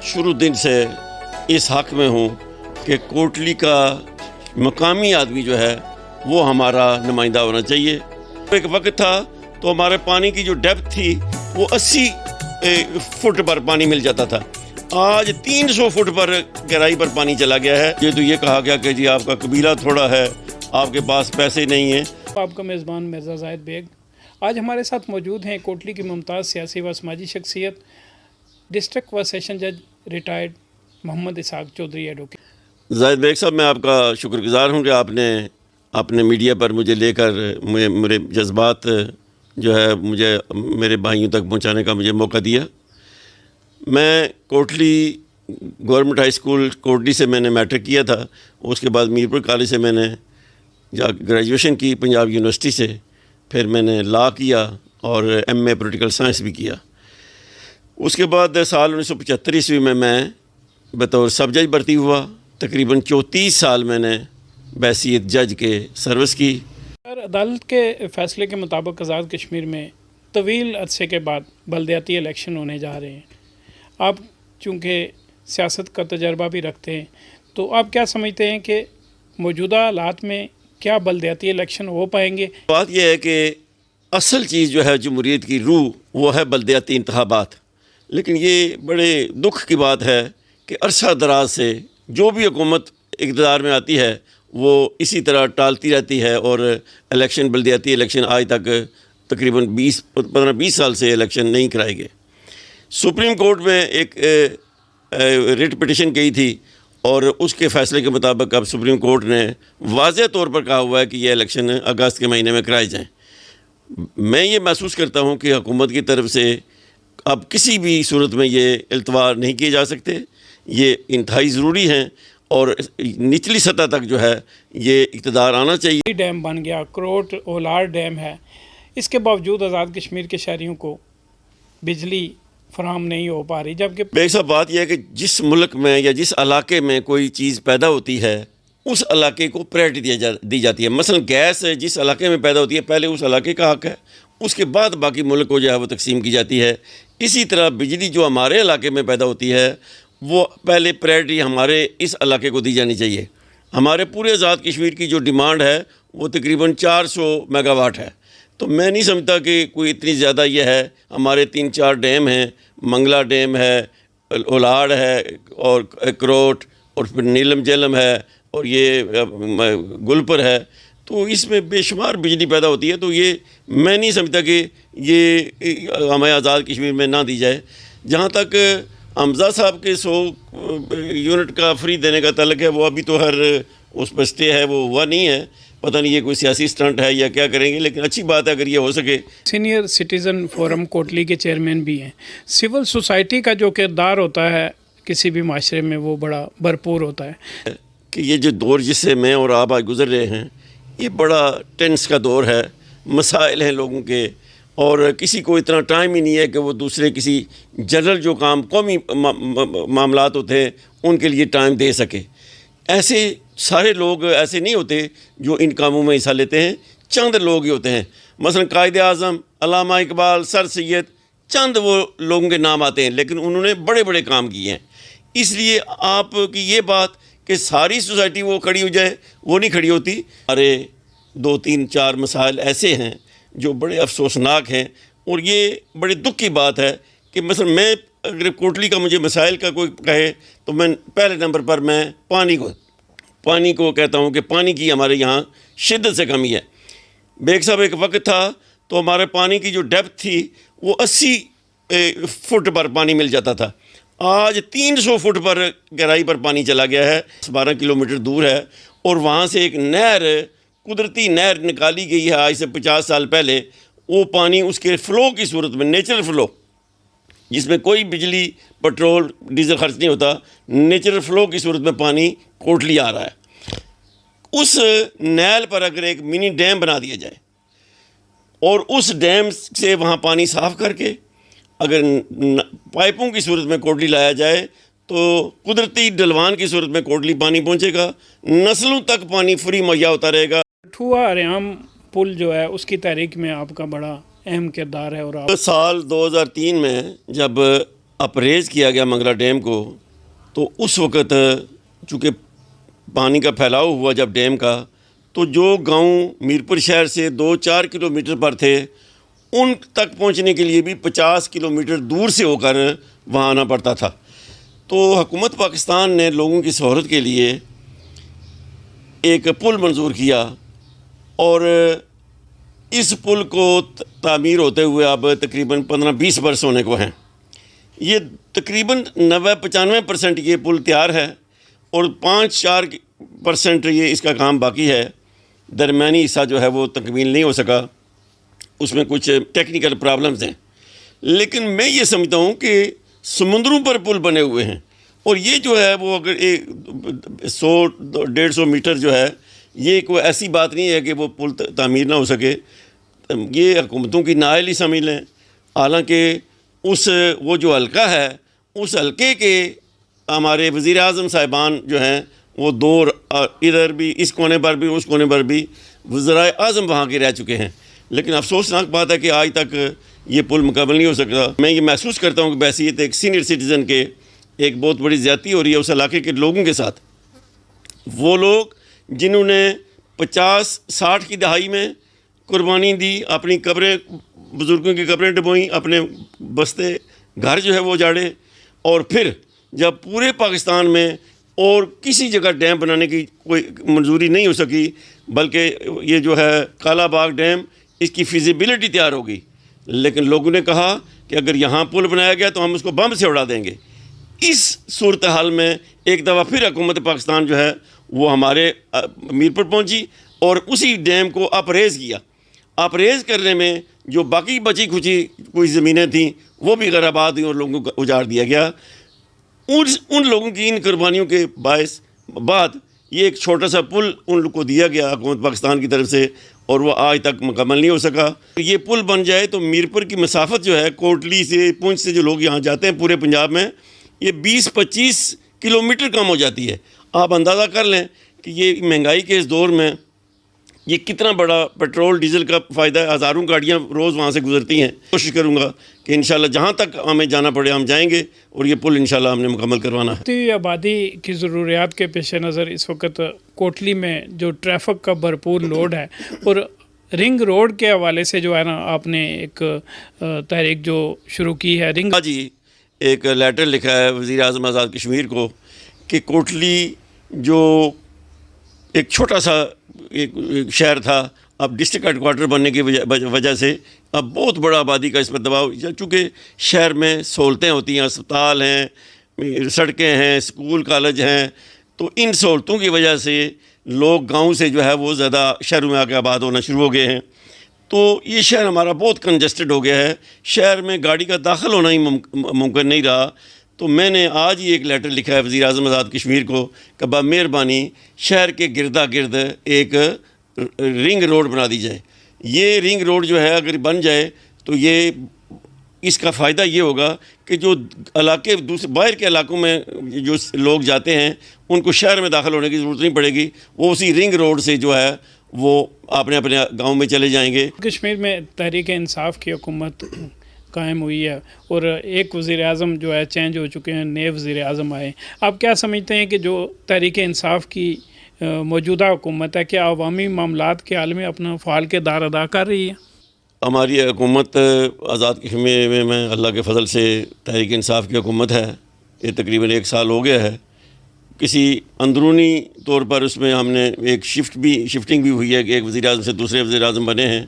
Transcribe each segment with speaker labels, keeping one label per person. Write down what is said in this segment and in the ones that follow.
Speaker 1: شروع دن سے اس حق میں ہوں کہ کوٹلی کا مقامی آدمی جو ہے وہ ہمارا نمائندہ ہونا چاہیے۔ ایک وقت تھا تو ہمارے پانی کی جو ڈیپتھ تھی وہ 80 فٹ پر پانی مل جاتا تھا، آج 300 فٹ پر گہرائی پر پانی چلا گیا ہے۔ یہ تو یہ کہا گیا کہ جی آپ کا قبیلہ تھوڑا ہے، آپ کے پاس پیسے نہیں ہیں۔
Speaker 2: آپ کا میزبان مرزا زاہد بیگ آج ہمارے ساتھ موجود ہیں کوٹلی کی ممتاز سیاسی و سماجی شخصیت ڈسٹرکٹ و سیشن جج ریٹائرڈ محمد اسحاق چودھری ایڈوکیٹ۔
Speaker 1: زاہد بیگ صاحب، میں آپ کا شکر گزار ہوں کہ آپ نے اپنے میڈیا پر مجھے لے کر میرے جذبات جو ہے مجھے میرے بھائیوں تک پہنچانے کا مجھے موقع دیا۔ میں Kotli government high school Kotli سے میں نے میٹرک کیا تھا، اس کے بعد میرپور کالج سے میں نے گریجویشن کی پنجاب یونیورسٹی سے، پھر میں نے لا کیا اور ایم اے پولیٹیکل سائنس بھی کیا۔ اس کے بعد سال 1975 میں بطور سب جج بھرتی ہوا۔ تقریباً 34 سال میں نے بحیثیت جج کے سروس کی۔
Speaker 2: عدالت کے فیصلے کے مطابق آزاد کشمیر میں طویل عرصے کے بعد بلدیاتی الیکشن ہونے جا رہے ہیں۔ آپ چونکہ سیاست کا تجربہ بھی رکھتے ہیں، تو آپ کیا سمجھتے ہیں کہ موجودہ حالات میں کیا بلدیاتی الیکشن ہو پائیں گے؟
Speaker 1: بات یہ ہے کہ اصل چیز جو ہے جمہوریت کی روح وہ ہے بلدیاتی انتخابات، لیکن یہ بڑے دکھ کی بات ہے کہ عرصہ دراز سے جو بھی حکومت اقتدار میں آتی ہے وہ اسی طرح ٹالتی رہتی ہے، اور الیکشن بلدیاتی الیکشن آج تک تقریباً 15-20 سال سے الیکشن نہیں کرائے گئے۔ سپریم کورٹ میں ایک ریٹ پٹیشن کی تھی، اور اس کے فیصلے کے مطابق اب سپریم کورٹ نے واضح طور پر کہا ہوا ہے کہ یہ الیکشن اگست کے مہینے میں کرائے جائیں۔ میں یہ محسوس کرتا ہوں کہ حکومت کی طرف سے اب کسی بھی صورت میں یہ التوا نہیں کیے جا سکتے، یہ انتہائی ضروری ہیں، اور نچلی سطح تک جو ہے یہ اقتدار آنا چاہیے۔
Speaker 2: ڈیم بن گیا، کروٹ اولار ڈیم ہے، اس کے باوجود آزاد کشمیر کے شہریوں کو بجلی فراہم نہیں ہو پا رہی، جبکہ
Speaker 1: بیگ صاحب بات یہ ہے کہ جس ملک میں یا جس علاقے میں کوئی چیز پیدا ہوتی ہے اس علاقے کو پریورٹی دی جاتی ہے۔ مثلا گیس جس علاقے میں پیدا ہوتی ہے پہلے اس علاقے کا حق ہے، اس کے بعد باقی ملک کو جو ہے وہ تقسیم کی جاتی ہے۔ اسی طرح بجلی جو ہمارے علاقے میں پیدا ہوتی ہے وہ پہلے پریورٹی ہمارے اس علاقے کو دی جانی چاہیے۔ ہمارے پورے آزاد کشمیر کی جو ڈیمانڈ ہے وہ تقریباً 400 میگا واٹ ہے، تو میں نہیں سمجھتا کہ کوئی اتنی زیادہ یہ ہے۔ ہمارے 3-4 ڈیم ہیں، منگلا ڈیم ہے، اولار ہے، اور کروٹ، اور پھر نیلم جیلم ہے، اور یہ گلپر ہے، تو اس میں بے شمار بجلی پیدا ہوتی ہے۔ تو یہ میں نہیں سمجھتا کہ یہ ہمیں آزاد کشمیر میں نہ دی جائے۔ جہاں تک حمزہ صاحب کے 100 یونٹ کا فری دینے کا تعلق ہے، وہ ابھی تو ہر اس پر اسٹے ہے، وہ ہوا نہیں ہے، پتہ نہیں یہ کوئی سیاسی سٹنٹ ہے یا کیا کریں گے، لیکن اچھی بات ہے اگر یہ ہو سکے۔
Speaker 2: سینئر سٹیزن فورم کوٹلی کے چیئرمین بھی ہیں۔ سول سوسائٹی کا جو کردار ہوتا ہے کسی بھی معاشرے میں وہ بڑا بھرپور ہوتا ہے
Speaker 1: کہ یہ جو دور جس سے میں اور آپ آج گزر رہے ہیں یہ بڑا ٹینس کا دور ہے، مسائل ہیں لوگوں کے، اور کسی کو اتنا ٹائم ہی نہیں ہے کہ وہ دوسرے کسی جنرل جو کام قومی معاملات ہوتے ہیں ان کے لیے ٹائم دے سکے۔ ایسے سارے لوگ ایسے نہیں ہوتے جو ان کاموں میں حصہ لیتے ہیں، چند لوگ ہی ہوتے ہیں۔ مثلا قائد اعظم، علامہ اقبال، سر سید، چند وہ لوگوں کے نام آتے ہیں، لیکن انہوں نے بڑے بڑے کام کیے ہیں۔ اس لیے آپ کی یہ بات کہ ساری سوسائٹی وہ کھڑی ہو جائے وہ نہیں کھڑی ہوتی۔ ہمارے 2-3-4 مسائل ایسے ہیں جو بڑے افسوسناک ہیں، اور یہ بڑے دکھ کی بات ہے کہ مثلا میں اگر کوٹلی کا مجھے مسائل کا کوئی کہے تو میں پہلے نمبر پر میں پانی کو کہتا ہوں کہ پانی کی ہمارے یہاں شدت سے کمی ہے۔ بیگ صاحب ایک وقت تھا تو ہمارے پانی کی جو ڈیپتھ تھی وہ 80 فٹ پر پانی مل جاتا تھا، آج 300 فٹ پر گہرائی پر پانی چلا گیا ہے، 12 کلومیٹر دور ہے، اور وہاں سے ایک نہر، قدرتی نہر نکالی گئی ہے آج سے 50 سال پہلے۔ وہ پانی اس کے فلو کی صورت میں، نیچرل فلو جس میں کوئی بجلی پٹرول ڈیزل خرچ نہیں ہوتا، نیچرل فلو کی صورت میں پانی کوٹلی آ رہا ہے۔ اس نیل پر اگر ایک منی ڈیم بنا دیا جائے اور اس ڈیم سے وہاں پانی صاف کر کے اگر پائپوں کی صورت میں کوٹلی لایا جائے تو قدرتی ڈلوان کی صورت میں کوٹلی پانی پہنچے گا، نسلوں تک پانی فری مہیا ہوتا رہے گا۔
Speaker 2: ٹھوا ریام پل جو ہے اس کی تحریک میں آپ کا بڑا اہم کردار ہے، اور
Speaker 1: سال 2003 میں جب اپریز کیا گیا منگلا ڈیم کو، تو اس وقت چونکہ پانی کا پھیلاؤ ہوا جب ڈیم کا، تو جو گاؤں میرپور شہر سے 2-4 کلومیٹر پر تھے ان تک پہنچنے کے لیے بھی 50 کلومیٹر دور سے ہو کر وہاں آنا پڑتا تھا۔ تو حکومت پاکستان نے لوگوں کی سہولت کے لیے ایک پل منظور کیا، اور اس پل کو تعمیر ہوتے ہوئے اب تقریباً 15-20 برس ہونے کو ہیں۔ یہ تقریباً 90-95% یہ پل تیار ہے، اور 5-4% یہ اس کا کام باقی ہے۔ درمیانی حصہ جو ہے وہ تکمیل نہیں ہو سکا، اس میں کچھ ٹیکنیکل پرابلمز ہیں۔ لیکن میں یہ سمجھتا ہوں کہ سمندروں پر پل بنے ہوئے ہیں، اور یہ جو ہے وہ اگر 100-150 میٹر جو ہے، یہ کوئی ایسی بات نہیں ہے کہ وہ پل تعمیر نہ ہو سکے۔ یہ حکومتوں کی نااہلی سمجھ لیں، حالانکہ وہ جو حلقہ ہے، اس حلقے کے ہمارے وزیر اعظم صاحبان جو ہیں وہ دور ادھر بھی اس کونے پر بھی اس کونے پر بھی وزرائے اعظم وہاں کے رہ چکے ہیں، لیکن افسوسناک بات ہے کہ آج تک یہ پل مکمل نہیں ہو سکتا۔ میں یہ محسوس کرتا ہوں کہ بحیثیت ایک سینئر سٹیزن کے ایک بہت بڑی زیادتی ہو رہی ہے اس علاقے کے لوگوں کے ساتھ۔ وہ لوگ جنہوں نے 50-60 کی دہائی میں قربانی دی، اپنی قبریں، بزرگوں کی قبریں ڈبوئیں، اپنے بستے گھر جو ہے وہ اجاڑے، اور پھر جب پورے پاکستان میں اور کسی جگہ ڈیم بنانے کی کوئی منظوری نہیں ہو سکی، بلکہ یہ جو ہے کالا باغ ڈیم، اس کی فیزیبلٹی تیار ہوگی، لیکن لوگوں نے کہا کہ اگر یہاں پل بنایا گیا تو ہم اس کو بم سے اڑا دیں گے۔ اس صورتحال میں ایک دفعہ پھر حکومت پاکستان جو ہے وہ ہمارے میرپور پہنچی اور اسی ڈیم کو اپریز کیا۔ اپریز کرنے میں جو باقی بچی کھچی کوئی زمینیں تھیں وہ بھی غیر آباد ہوئیں اور لوگوں کو اجاڑ دیا گیا۔ ان لوگوں کی ان قربانیوں کے باعث بعد یہ ایک چھوٹا سا پل ان لوگوں کو دیا گیا حکومت پاکستان کی طرف سے، اور وہ آج تک مکمل نہیں ہو سکا۔ یہ پل بن جائے تو میرپور کی مسافت جو ہے کوٹلی سے، پونچھ سے جو لوگ یہاں جاتے ہیں پورے پنجاب میں، یہ 20-25 کلومیٹر کم ہو جاتی ہے۔ آپ اندازہ کر لیں کہ یہ مہنگائی کے اس دور میں یہ کتنا بڑا پیٹرول ڈیزل کا فائدہ ہے۔ ہزاروں گاڑیاں روز وہاں سے گزرتی ہیں۔ کوشش کروں گا کہ انشاءاللہ جہاں تک ہمیں جانا پڑے ہم جائیں گے، اور یہ پل انشاءاللہ ہم نے مکمل کروانا ہے۔
Speaker 2: بڑھتی آبادی کی ضروریات کے پیش نظر اس وقت کوٹلی میں جو ٹریفک کا بھرپور لوڈ ہے، اور رنگ روڈ کے حوالے سے جو ہے نا آپ نے ایک تحریک جو شروع کی ہے رنگ،
Speaker 1: جی ایک لیٹر لکھا ہے وزیر اعظم آزاد کشمیر کو کہ کوٹلی جو ایک چھوٹا سا ایک شہر تھا، اب ڈسٹرکٹ ہیڈ کوارٹر بننے کی وجہ سے اب بہت بڑا آبادی کا اس پر دباؤ، چونکہ شہر میں سہولتیں ہوتی ہیں، اسپتال ہیں، سڑکیں ہیں، اسکول کالج ہیں، تو ان سہولتوں کی وجہ سے لوگ گاؤں سے جو ہے وہ زیادہ شہروں میں آ کے آباد ہونا شروع ہو گئے ہیں۔ تو یہ شہر ہمارا بہت کنجسٹڈ ہو گیا ہے، شہر میں گاڑی کا داخل ہونا ہی ممکن نہیں رہا۔ تو میں نے آج ہی ایک لیٹر لکھا ہے وزیر اعظم آزاد کشمیر کو کہ مہربانی شہر کے گردا گرد ایک رنگ روڈ بنا دی جائے۔ یہ رنگ روڈ جو ہے اگر بن جائے تو یہ اس کا فائدہ یہ ہوگا کہ جو علاقے دوسرے باہر کے علاقوں میں جو لوگ جاتے ہیں ان کو شہر میں داخل ہونے کی ضرورت نہیں پڑے گی، وہ اسی رنگ روڈ سے جو ہے وہ اپنے اپنے گاؤں میں چلے جائیں گے۔
Speaker 2: کشمیر میں تحریک انصاف کی حکومت قائم ہوئی ہے، اور ایک وزیر اعظم جو ہے چینج ہو چکے ہیں، نئے وزیر اعظم آئے۔ آپ کیا سمجھتے ہیں کہ جو تحریک انصاف کی موجودہ حکومت ہے، کیا عوامی معاملات کے حال میں اپنا فعال کردار ادا کر رہی ہے؟
Speaker 1: ہماری حکومت آزاد کشمیر میں اللہ کے فضل سے تحریک انصاف کی حکومت ہے، یہ تقریباً 1 سال ہو گیا ہے۔ کسی اندرونی طور پر اس میں ہم نے ایک شفٹنگ بھی ہوئی ہے کہ ایک وزیر اعظم سے دوسرے وزیر اعظم بنے ہیں۔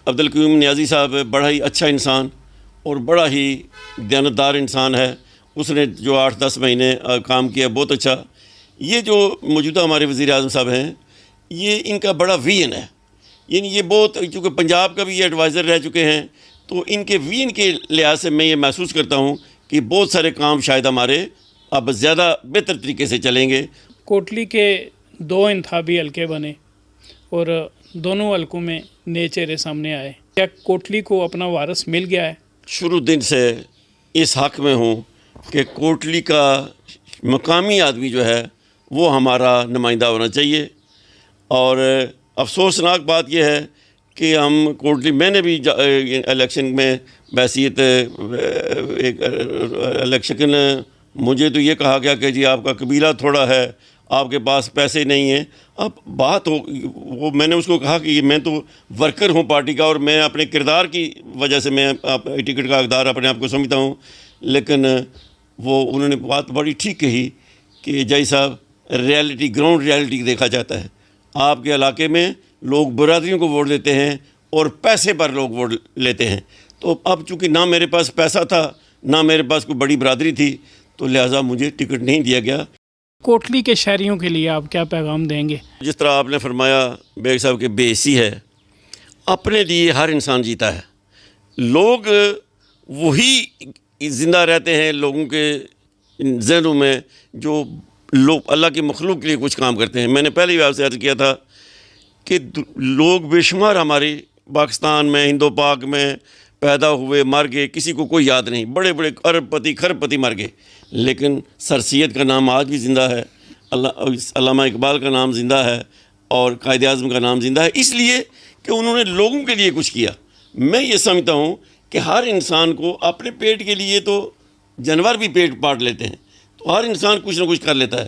Speaker 1: عبدالقیوم نیازی صاحب بڑا ہی اچھا انسان اور بڑا ہی دیانتدار انسان ہے، اس نے جو 8-10 مہینے کام کیا بہت اچھا۔ یہ جو موجودہ ہمارے وزیر اعظم صاحب ہیں، یہ ان کا بڑا ویژن ہے، یعنی یہ بہت، چونکہ پنجاب کا بھی یہ ایڈوائزر رہ چکے ہیں، تو ان کے ویژن کے لحاظ سے میں یہ محسوس کرتا ہوں کہ بہت سارے کام شاید ہمارے اب زیادہ بہتر طریقے سے چلیں گے۔
Speaker 2: کوٹلی کے 2 انتخابی حلقے بنے اور دونوں حلقوں میں نئے چہرے سامنے آئے، کیا کوٹلی کو اپنا وارث مل گیا ہے؟
Speaker 1: شروع دن سے اس حق میں ہوں کہ کوٹلی کا مقامی آدمی جو ہے وہ ہمارا نمائندہ ہونا چاہیے، اور افسوسناک بات یہ ہے کہ ہم کوٹلی، میں نے بھی الیکشن میں بحیثیت ایک الیکشن، مجھے تو یہ کہا گیا کہ جی آپ کا قبیلہ تھوڑا ہے، آپ کے پاس پیسے نہیں ہیں. اب بات ہو وہ، میں نے اس کو کہا کہ میں تو ورکر ہوں پارٹی کا، اور میں اپنے کردار کی وجہ سے میں ٹکٹ کا حقدار اپنے آپ کو سمجھتا ہوں. لیکن وہ انہوں نے بات بڑی ٹھیک کہی کہ جی صاحب، ریالٹی، گراؤنڈ ریالٹی دیکھا جاتا ہے. آپ کے علاقے میں لوگ برادریوں کو ووٹ دیتے ہیں اور پیسے پر لوگ ووٹ لیتے ہیں. تو اب چونکہ نہ میرے پاس پیسہ تھا، نہ میرے پاس کوئی بڑی برادری تھی، تو لہٰذا مجھے ٹکٹ نہیں دیا گیا.
Speaker 2: کوٹلی کے شہریوں کے لیے آپ کیا پیغام دیں گے؟
Speaker 1: جس طرح آپ نے فرمایا بیگ صاحب کہ بے حسی ہے، اپنے لیے ہر انسان جیتا ہے. لوگ وہی زندہ رہتے ہیں لوگوں کے ذہنوں میں جو لوگ اللہ کی مخلوق کے لیے کچھ کام کرتے ہیں. میں نے پہلے بھی آپ سے عرض کیا تھا کہ لوگ بے شمار ہماری پاکستان میں، ہندو پاک میں پیدا ہوئے، مر گئے، کسی کو کوئی یاد نہیں. بڑے بڑے ارب پتی، کھرب پتی مر گئے، لیکن سر سید کا نام آج بھی زندہ ہے، علامہ اقبال کا نام زندہ ہے، اور قائد اعظم کا نام زندہ ہے، اس لیے کہ انہوں نے لوگوں کے لیے کچھ کیا. میں یہ سمجھتا ہوں کہ ہر انسان کو اپنے پیٹ کے لیے، تو جانور بھی پیٹ پاٹ لیتے ہیں، تو ہر انسان کچھ نہ کچھ کر لیتا ہے.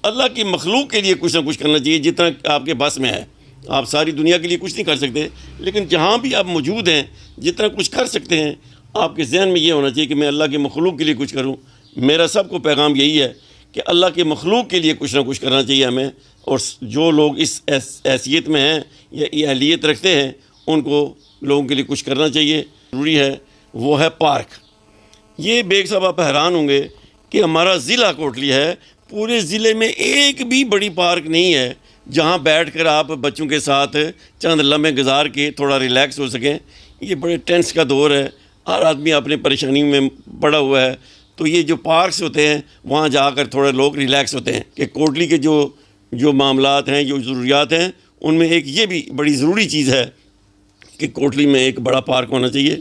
Speaker 1: اللہ کی مخلوق کے لیے کچھ نہ کچھ کرنا چاہیے جتنا آپ کے بس میں ہے. آپ ساری دنیا کے لیے کچھ نہیں کر سکتے، لیکن جہاں بھی آپ موجود ہیں جتنا کچھ کر سکتے ہیں، آپ کے ذہن میں یہ ہونا چاہیے کہ میں اللہ کی مخلوق کے لیے کچھ کروں. میرا سب کو پیغام یہی ہے کہ اللہ کے مخلوق کے لیے کچھ نہ کچھ کرنا چاہیے ہمیں. اور جو لوگ اس حیثیت میں ہیں یا یہ اہلیت رکھتے ہیں، ان کو لوگوں کے لیے کچھ کرنا چاہیے. ضروری ہے وہ ہے پارک. یہ بیگ صاحب آپ حیران ہوں گے کہ ہمارا ضلع کوٹلی ہے، پورے ضلع میں ایک بھی بڑی پارک نہیں ہے جہاں بیٹھ کر آپ بچوں کے ساتھ چند لمحے گزار کے تھوڑا ریلیکس ہو سکیں. یہ بڑے ٹینس کا دور ہے، ہر آدمی اپنے پریشانی میں پڑا ہوا ہے. تو یہ جو پارکس ہوتے ہیں وہاں جا کر تھوڑے لوگ ریلیکس ہوتے ہیں. کہ کوٹلی کے جو معاملات ہیں، جو ضروریات ہیں، ان میں ایک یہ بھی بڑی ضروری چیز ہے کہ کوٹلی میں ایک بڑا پارک ہونا چاہیے.